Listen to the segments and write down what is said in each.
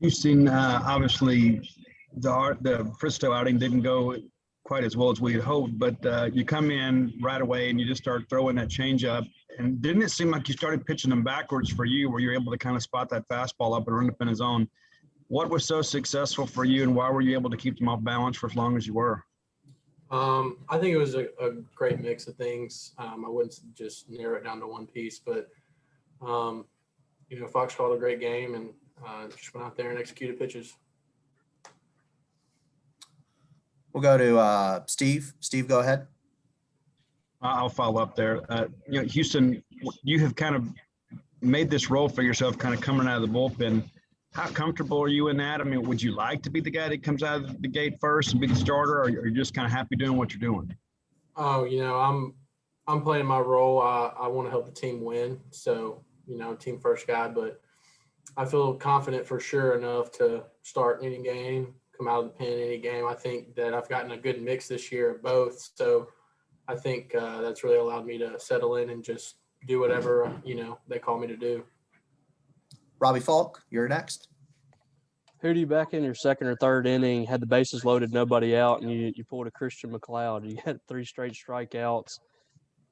Houston, obviously, the Bristow outing didn't go quite as well as we had hoped, but you come in right away and you just start throwing that changeup. And didn't it seem like you started pitching them backwards for you, where you're able to kind of spot that fastball up and run up in his zone? What was so successful for you, and why were you able to keep them off balance for as long as you were? I think it was a great mix of things. I wouldn't just narrow it down to one piece, but Fox called a great game and just went out there and executed pitches. We'll go to Steve. Steve, go ahead. I'll follow up there. Houston, you have kind of made this role for yourself, kind of coming out of the bullpen. How comfortable are you in that? I mean, would you like to be the guy that comes out of the gate first and be the starter, or are you just kind of happy doing what you're doing? Oh, I'm playing my role. I want to help the team win, so team first guy. But I feel confident for sure enough to start any game, come out of the pen any game. I think that I've gotten a good mix this year of both, so I think that's really allowed me to settle in and just do whatever they call me to do. Robbie Falk, you're next. Who do you back in your second or third inning, had the bases loaded, nobody out, and you pulled a Christian McLeod? You had 3 straight strikeouts.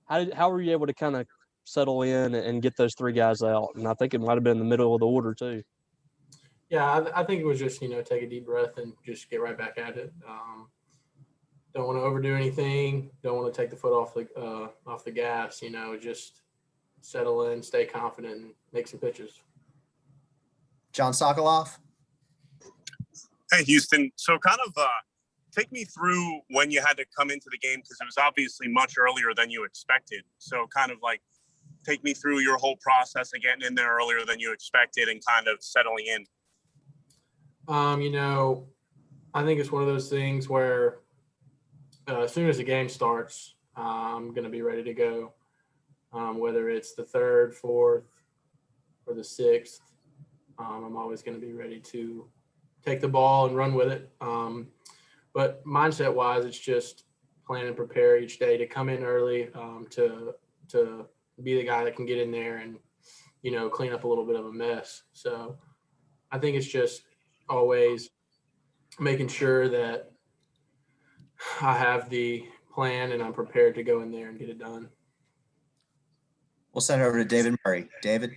How were you able to kind of settle in and get those 3 guys out? And I think it might have been in the middle of the order too. Yeah, I think it was just, take a deep breath and just get right back at it. Don't want to overdo anything. Don't want to take the foot off the gas, just settle in, stay confident, and make some pitches. John Sokoloff. Hey, Houston. So kind of take me through when you had to come into the game, because it was obviously much earlier than you expected. So kind of like take me through your whole process of getting in there earlier than you expected and kind of settling in. I think it's one of those things where as soon as the game starts, I'm going to be ready to go, whether it's the 3rd, 4th, or the 6th. I'm always going to be ready to take the ball and run with it. But mindset-wise, it's just plan and prepare each day to come in early, to be the guy that can get in there and, clean up a little bit of a mess. So I think it's just always making sure that I have the plan and I'm prepared to go in there and get it done. We'll send it over to David Murray. David.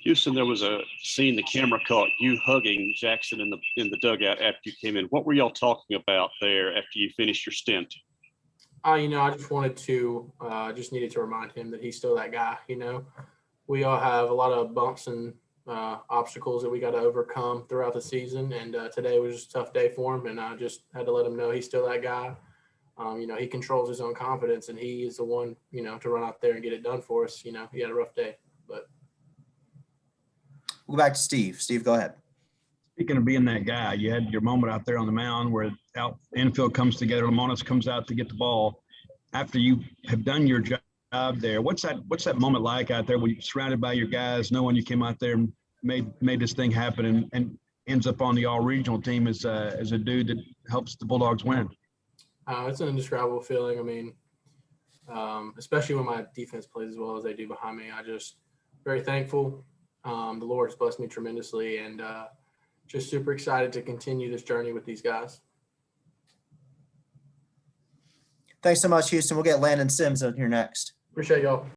Houston, there was a scene the camera caught you hugging Jackson in the dugout after you came in. What were y'all talking about there after you finished your stint? I just wanted to just needed to remind him that he's still that guy. We all have a lot of bumps and obstacles that we got to overcome throughout the season, and today was just a tough day for him, and I just had to let him know he's still that guy. He controls his own confidence, and he is the one, to run out there and get it done for us. He had a rough day, but. We'll go back to Steve. Steve, go ahead. Speaking of being that guy, you had your moment out there on the mound where infield comes together, Lamonis comes out to get the ball. After you have done your job there, what's that moment like out there when you're surrounded by your guys, knowing you came out there and made this thing happen and ends up on the all-regional team as a dude that helps the Bulldogs win? It's an indescribable feeling. I mean, especially when my defense plays as well as they do behind me. I just very thankful. The Lord has blessed me tremendously, and just super excited to continue this journey with these guys. Thanks so much, Houston. We'll get Landon Sims on here next. Appreciate y'all.